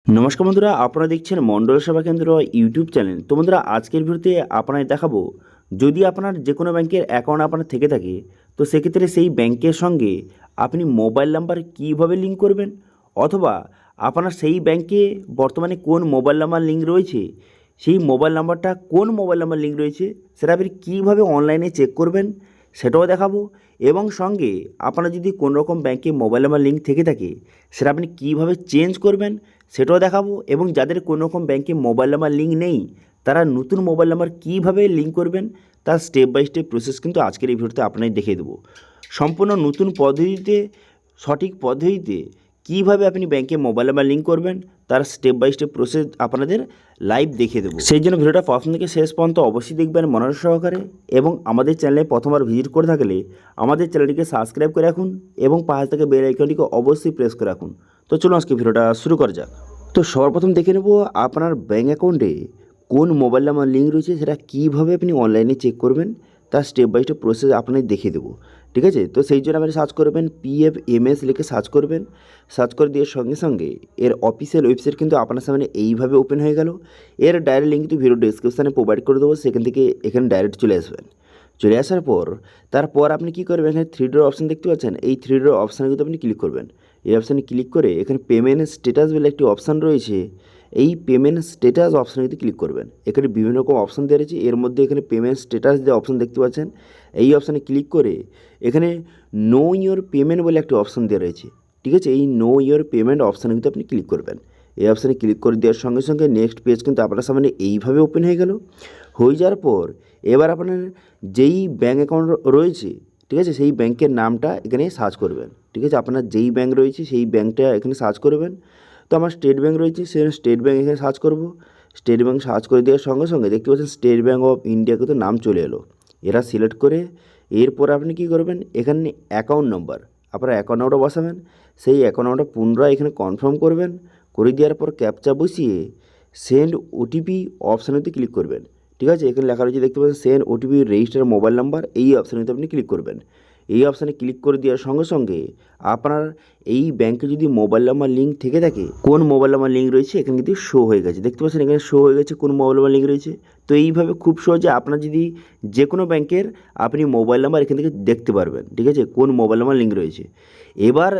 নমস্কার বন্ধুরা, আপনারা দেখছেন মণ্ডল সেবা কেন্দ্র ইউটিউব চ্যানেল। তো বন্ধুরা, আজকের ভিডিওতে আপনাদের দেখাবো, যদি আপনার যে কোনো ব্যাংকের অ্যাকাউন্ট আপনার থেকে থাকে, তো সেক্ষেত্রে সেই ব্যাংকের সঙ্গে আপনি মোবাইল নাম্বার কীভাবে লিঙ্ক করবেন, অথবা আপনার সেই ব্যাংকে বর্তমানে কোন মোবাইল নাম্বার লিঙ্ক রয়েছে, সেই মোবাইল নাম্বারটা কোন মোবাইল নাম্বার লিঙ্ক রয়েছে সেটা আপনি কীভাবে অনলাইনে চেক করবেন সেটাও দেখাবো। এবং সঙ্গে আপনার যদি কোনো রকম ব্যাংকে মোবাইল নাম্বার লিঙ্ক থেকে থাকে, সেটা আপনি কীভাবে চেঞ্জ করবেন সেটাও দেখাবো। এবং যাদের কোনো রকম ব্যাংকে মোবাইল নাম্বার লিঙ্ক নেই, তারা নতুন মোবাইল নাম্বার কীভাবে লিঙ্ক করবেন তার স্টেপ বাই স্টেপ প্রসেস কিন্তু আজকের এই ভিডিওতে আপনাদের দেখিয়ে দেবো। সম্পূর্ণ নতুন পদ্ধতিতে, সঠিক পদ্ধতিতে কীভাবে আপনি ব্যাংকে মোবাইল নাম্বার লিঙ্ক করবেন তার স্টেপ বাই স্টেপ প্রসেস আপনাদের লাইভ দেখিয়ে দেবো। সেই জন্য ভিডিওটা প্রথম থেকে শেষ পর্যন্ত অবশ্যই দেখবেন মনোযোগ সহকারে। এবং আমাদের চ্যানেলে প্রথমবার ভিজিট করে থাকলে আমাদের চ্যানেলটিকে সাবস্ক্রাইব করে রাখুন এবং পাশে থেকে বেল আইকনটিকে অবশ্যই প্রেস করে রাখুন। তো চলুন আজকে ভিডিওটা শুরু করা যাক। তো সর্বপ্রথম দেখে নেব আপনার ব্যাঙ্ক অ্যাকাউন্টে কোন মোবাইল নাম্বার লিঙ্ক রয়েছে সেটা কীভাবে আপনি অনলাইনে চেক করবেন তার স্টেপ বাই স্টেপ প্রসেস আপনাদের দেখিয়ে দেবো। ঠিক আছে, তো সেই জন্য আপনি সার্চ করবেন PFMS লিখে সার্চ করবেন। সার্চ করে দিয়ে সঙ্গে সঙ্গে এর অফিসিয়াল ওয়েবসাইট কিন্তু আপনার সামনে এইভাবে ওপেন হয়ে গেল। এর ডাইরেক্ট লিঙ্ক কিন্তু ভিডিও ডিসক্রিপশানে প্রোভাইড করে দেবো, সেখান থেকে এখানে ডাইরেক্ট চলে আসবেন। চলে আসার পর তারপর আপনি কী করবেন, এখানে 3 ডট অপশান দেখতে পাচ্ছেন, এই 3 ডট অপশানে কিন্তু আপনি ক্লিক করবেন। এই অপশানে ক্লিক করে এখানে পেমেন্ট স্ট্যাটাস বলে একটি অপশান রয়েছে, এই পেমেন্ট স্ট্যাটাস অপশানে কিন্তু ক্লিক করবেন। এখানে বিভিন্ন রকম অপশান দেওয়া রয়েছে, এর মধ্যে এখানে পেমেন্ট স্ট্যাটাস দিয়ে অপশান দেখতে পাচ্ছেন। এই অপশানে ক্লিক করে এখানে নো ইয়োর পেমেন্ট বলে একটি অপশান দেওয়া রয়েছে। ঠিক আছে, এই নো ইয়োর পেমেন্ট অপশানে কিন্তু আপনি ক্লিক করবেন। এই অপশানে ক্লিক করে দেওয়ার সঙ্গে সঙ্গে নেক্সট পেজ কিন্তু আপনার সামনে এইভাবে ওপেন হয়ে গেল। হয়ে যাওয়ার পর এবার আপনার যেই ব্যাঙ্ক অ্যাকাউন্ট রয়েছে, ঠিক আছে, সেই ব্যাংকের নামটা এখানে সার্চ করবেন। ঠিক আছে, আপনার যেই ব্যাঙ্ক রয়েছে সেই ব্যাঙ্কটা এখানে সার্চ করবেন। তো আমার স্টেট ব্যাঙ্ক রয়েছে, সেই স্টেট ব্যাঙ্ক এখানে সার্চ করব। স্টেট ব্যাঙ্ক সার্চ করে দেওয়ার সঙ্গে সঙ্গে দেখতে পাচ্ছেন স্টেট ব্যাঙ্ক অফ ইন্ডিয়া কিন্তু নাম চলে এলো। এরা সিলেক্ট করে এরপর আপনি কী করবেন, এখানে অ্যাকাউন্ট নম্বর, আপনার অ্যাকাউন্ট নম্বরটা বসাবেন। সেই অ্যাকাউন্ট নম্বরটা পুনরায় এখানে কনফার্ম করবেন। করে দেওয়ার পর ক্যাপচা বসিয়ে সেন্ড ওটিপি অপশানেতে ক্লিক করবেন। ঠিক আছে, এখানে লেখা রয়েছে দেখতে পাচ্ছেন send OTP register mobile number, এই অপশানেতে আপনি ক্লিক করবেন। এই অপশানে ক্লিক করে দেওয়ার সঙ্গে সঙ্গে আপনার এই ব্যাংকে যদি মোবাইল নাম্বার লিঙ্ক থেকে থাকে, কোন মোবাইল নাম্বার লিঙ্ক রয়েছে এখানে কিন্তু শো হয়ে গেছে। দেখতে পাচ্ছেন এখানে শো হয়ে গেছে কোন মোবাইল নাম্বার লিঙ্ক রয়েছে। তো এইভাবে খুব সহজে আপনার যদি যে কোনো ব্যাংকের আপনি মোবাইল নাম্বার এখান থেকে দেখতে পারবেন। ঠিক আছে, কোন মোবাইল নাম্বার লিঙ্ক রয়েছে। এবার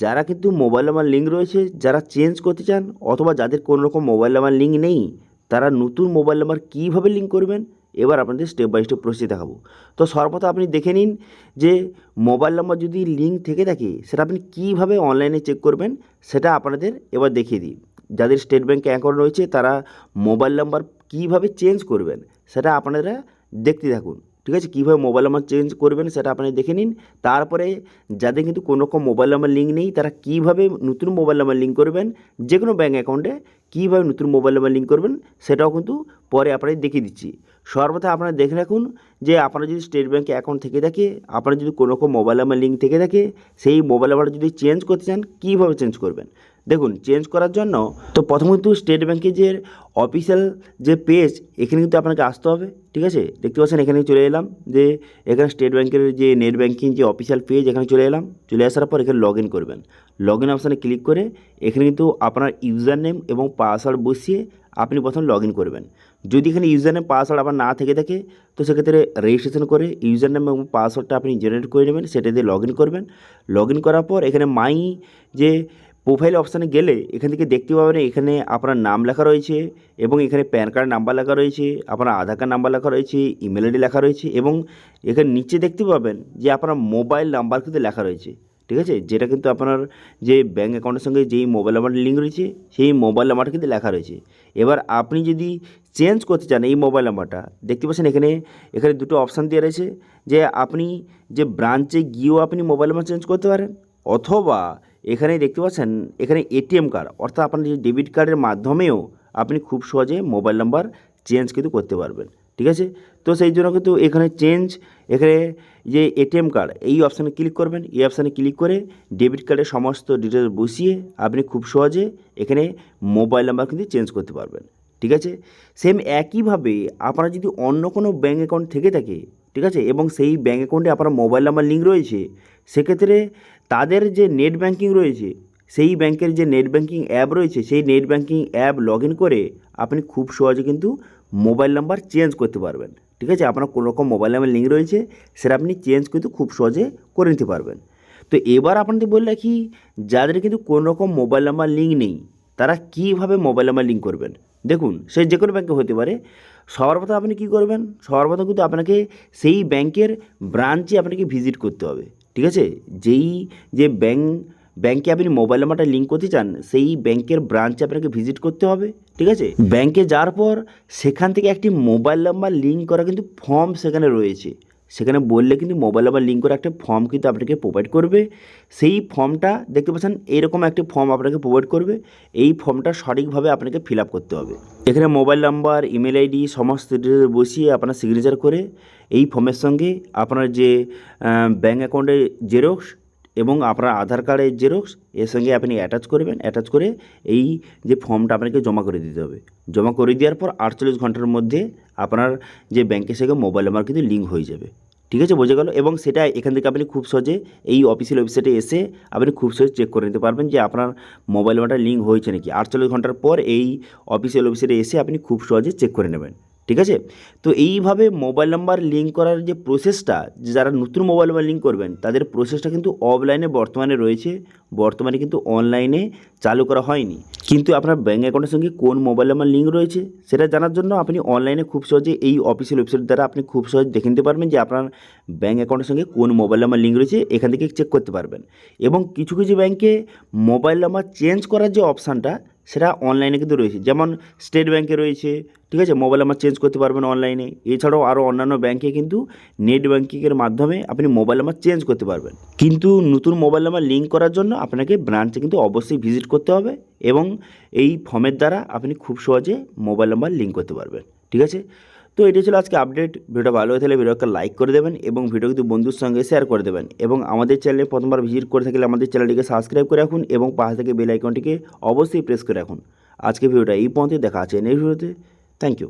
যারা কিন্তু মোবাইল নাম্বার লিঙ্ক রয়েছে, যারা চেঞ্জ করতে চান, অথবা যাদের কোনো রকম মোবাইল নাম্বার লিঙ্ক নেই, তারা নতুন মোবাইল নাম্বার কীভাবে লিঙ্ক করবেন এবার আপনাদের স্টেপ বাই স্টেপ প্রসেস দেখাবো। তো সর্বপ্রথম আপনি দেখে নিন যে মোবাইল নাম্বার যদি লিঙ্ক থেকে থাকে সেটা আপনি কীভাবে অনলাইনে চেক করবেন সেটা আপনাদের এবার দেখিয়ে দিই। যাদের স্টেট ব্যাঙ্কে অ্যাকাউন্ট রয়েছে তারা মোবাইল নাম্বার কীভাবে চেঞ্জ করবেন সেটা আপনারা দেখতে থাকুন। ঠিক আছে, কীভাবে মোবাইল নাম্বার চেঞ্জ করবেন সেটা আপনি দেখে নিন। তারপরে যাদের কিন্তু কোনো রকম মোবাইল নাম্বার লিঙ্ক নেই, তারা কীভাবে নতুন মোবাইল নাম্বার লিঙ্ক করবেন, যে কোনো ব্যাঙ্ক অ্যাকাউন্টে কীভাবে নতুন মোবাইল নাম্বার লিঙ্ক করবেন সেটাও কিন্তু পরে আপনাদের দেখিয়ে দিচ্ছি। সর্বদা আপনারা দেখে রাখুন যে আপনারা যদি স্টেট ব্যাঙ্কে অ্যাকাউন্ট থেকে থাকে, আপনার যদি কোনো রকম মোবাইল নাম্বার লিঙ্ক থেকে থাকে, সেই মোবাইল নাম্বারটা যদি চেঞ্জ করতে চান কীভাবে চেঞ্জ করবেন। দেখুন, চেঞ্জ করার জন্য তো প্রথমত স্টেট ব্যাঙ্কের যে অফিসিয়াল যে পেজ, এখানে কিন্তু আপনাকে আসতে হবে। ঠিক আছে, দেখতে পাচ্ছেন এখানে চলে এলাম, যে এখানে স্টেট ব্যাঙ্কের যে নেট ব্যাঙ্কিং যে অফিসিয়াল পেজ, এখানে চলে এলাম। চলে আসার পর এখানে লগ ইন করবেন। লগ ইন অপশানে ক্লিক করে এখানে কিন্তু আপনার ইউজার নেম এবং পাসওয়ার্ড বসিয়ে আপনি প্রথম লগ ইন করবেন। যদি এখানে ইউজার নেম পাসওয়ার্ড আপনার না থেকে থাকে, তো সেক্ষেত্রে রেজিস্ট্রেশন করে ইউজার নেম এবং পাসওয়ার্ডটা আপনি জেনারেট করে নেবেন, সেটা দিয়ে লগ ইন করবেন। লগ ইন করার পর এখানে মাই যে প্রোফাইল অপশানে গেলে এখান থেকে দেখতে পাবেন এখানে আপনার নাম লেখা রয়েছে, এবং এখানে প্যান কার্ড নাম্বার লেখা রয়েছে, আপনার আধার কার্ড নাম্বার লেখা রয়েছে, ইমেল আইডি লেখা রয়েছে, এবং এখানে নিচে দেখতে পাবেন যে আপনার মোবাইল নাম্বার কিন্তু লেখা রয়েছে। ঠিক আছে, যেটা কিন্তু আপনার যে ব্যাঙ্ক অ্যাকাউন্টের সঙ্গে যেই মোবাইল নাম্বারটা লিঙ্ক রয়েছে সেই মোবাইল নাম্বারটা কিন্তু লেখা রয়েছে। এবার আপনি যদি চেঞ্জ করতে চান এই মোবাইল নাম্বারটা, দেখতে পাচ্ছেন এখানে এখানে দুটো অপশান দেওয়া রয়েছে, যে আপনি যে ব্রাঞ্চে গিয়েও আপনি মোবাইল নাম্বার চেঞ্জ করতে পারেন, অথবা এখানে দেখতে পাচ্ছেন এখানে এটিএম কার্ড, অর্থাৎ আপনার যে ডেবিট কার্ডের মাধ্যমেও আপনি খুব সহজে মোবাইল নাম্বার চেঞ্জ কিন্তু করতে পারবেন। ঠিক আছে, তো সেই জন্য কিন্তু এখানে চেঞ্জ, এখানে যে এটিএম কার্ড এই অপশানে ক্লিক করবেন। এই অপশানে ক্লিক করে ডেবিট কার্ডের সমস্ত ডিটেলস বসিয়ে আপনি খুব সহজে এখানে মোবাইল নাম্বার কিন্তু চেঞ্জ করতে পারবেন। ঠিক আছে, সেম একইভাবে আপনার যদি অন্য কোনো ব্যাঙ্ক অ্যাকাউন্ট থেকে থাকে, ঠিক আছে, এবং সেই ব্যাঙ্ক অ্যাকাউন্টে আপনার মোবাইল নাম্বার লিঙ্ক রয়েছে, সেক্ষেত্রে তাদের যে নেট ব্যাঙ্কিং রয়েছে সেই ব্যাংকের যে নেট ব্যাঙ্কিং অ্যাপ রয়েছে সেই net banking app log in করে আপনি খুব সহজে কিন্তু মোবাইল নাম্বার চেঞ্জ করতে পারবেন। ঠিক আছে, আপনার কোনো রকম মোবাইল নাম্বার লিঙ্ক রয়েছে সেটা আপনি চেঞ্জ কিন্তু খুব সহজে করে নিতে পারবেন। তো এবার আপনাদের বলে রাখি, যাদের কিন্তু কোনো রকম মোবাইল নাম্বার লিঙ্ক নেই তারা কীভাবে মোবাইল নাম্বার লিঙ্ক করবেন। দেখুন, সে যে কোনো ব্যাংকে হতে পারে। সবার প্রথমে আপনি কী করবেন, সবার প্রথমে কিন্তু আপনাকে সেই ব্যাংকের ব্রাঞ্চে আপনাকে ভিজিট করতে হবে। ঠিক আছে, যে ব্যাংকে আপনি মোবাইল নাম্বারটা লিঙ্ক করতে চান সেই ব্যাংকের ব্রাঞ্চে আপনাকে ভিজিট করতে হবে। ঠিক আছে, ব্যাংকে যাওয়ার পর সেখান থেকে একটি মোবাইল নাম্বার লিঙ্ক করা কিন্তু ফর্ম সেখানে রয়েছে, সেখানে বললে কিন্তু মোবাইল নাম্বার লিঙ্ক করা একটা ফর্ম কিন্তু আপনাকে প্রোভাইড করবে। সেই ফর্মটা দেখতে পাচ্ছেন, এরকম একটা ফর্ম আপনাকে প্রোভাইড করবে। এই ফর্মটা সঠিকভাবে আপনাকে ফিল আপ করতে হবে। এখানে মোবাইল নাম্বার, ইমেল আইডি সমস্ত ডিটেলস বসিয়ে আপনার সিগনেচার করে এই ফর্মের সঙ্গে আপনার যে ব্যাঙ্ক অ্যাকাউন্টের জেরক্স এবং আপনার আধার কার্ডের জেরক্স এর সঙ্গে আপনি অ্যাটাচ করবেন। অ্যাটাচ করে এই যে ফর্মটা আপনাকে জমা করে দিতে হবে। জমা করে দেওয়ার পর 48 ঘন্টার মধ্যে আপনার যে ব্যাংকের সঙ্গে মোবাইল নাম্বার কিন্তু লিঙ্ক হয়ে যাবে। ঠিক আছে, বোঝা গেল। এবং সেটা এখান থেকে আপনি খুব সহজে এই অফিসিয়াল ওয়েবসাইটে এসে আপনি খুব সহজে চেক করে নিতে পারবেন যে আপনার মোবাইল নাম্বারটা লিঙ্ক হয়েছে নাকি। 48 ঘন্টার পর এই অফিসিয়াল ওয়েবসাইটে এসে আপনি খুব সহজে চেক করে নেবেন। ঠিক আছে, তো এইভাবে মোবাইল নাম্বার লিঙ্ক করার যে প্রসেসটা, যারা নতুন মোবাইল নাম্বার লিঙ্ক করবেন তাদের প্রসেসটা কিন্তু অফলাইনে বর্তমানে রয়েছে, বর্তমানে কিন্তু অনলাইনে চালু করা হয়নি। কিন্তু আপনার ব্যাঙ্ক অ্যাকাউন্টের সঙ্গে কোন মোবাইল নাম্বার লিঙ্ক রয়েছে সেটা জানার জন্য আপনি অনলাইনে খুব সহজে এই অফিসিয়াল ওয়েবসাইট দ্বারা আপনি খুব সহজে দেখে নিতে পারবেন যে আপনার ব্যাঙ্ক অ্যাকাউন্টের সঙ্গে কোন মোবাইল নাম্বার লিঙ্ক রয়েছে, এখান থেকে চেক করতে পারবেন। এবং কিছু কিছু ব্যাঙ্কে মোবাইল নাম্বার চেঞ্জ করার যে অপশানটা সেটা অনলাইনে কিন্তু রয়েছে, যেমন স্টেট ব্যাঙ্কে রয়েছে। ঠিক আছে, মোবাইল নাম্বার চেঞ্জ করতে পারবেন অনলাইনে। এছাড়াও আরও অন্যান্য ব্যাঙ্কে কিন্তু নেট ব্যাঙ্কিংয়ের মাধ্যমে আপনি মোবাইল নাম্বার চেঞ্জ করতে পারবেন। কিন্তু নতুন মোবাইল নাম্বার লিঙ্ক করার জন্য আপনাকে ব্রাঞ্চে কিন্তু অবশ্যই ভিজিট করতে হবে এবং এই ফর্মের দ্বারা আপনি খুব সহজে মোবাইল নাম্বার লিঙ্ক করতে পারবেন। ঠিক আছে, তো এটাই ছিল আজকে আপডেট। ভিডিওটা ভালো হয়ে থাকলে ভিডিওকে লাইক করে দেবেন এবং ভিডিও কিন্তু বন্ধুর সঙ্গে শেয়ার করে দেবেন। এবং আমাদের চ্যানেলে প্রথমবার ভিজিট করে থাকলে আমাদের চ্যানেলটিকে সাবস্ক্রাইব করে রাখুন এবং পাশে থেকে বেল আইকনটিকে অবশ্যই প্রেস করে রাখুন। আজকে ভিডিওটা এই পর্যন্ত, দেখা আছে নেক্সট ভিডিওতে। Thank you.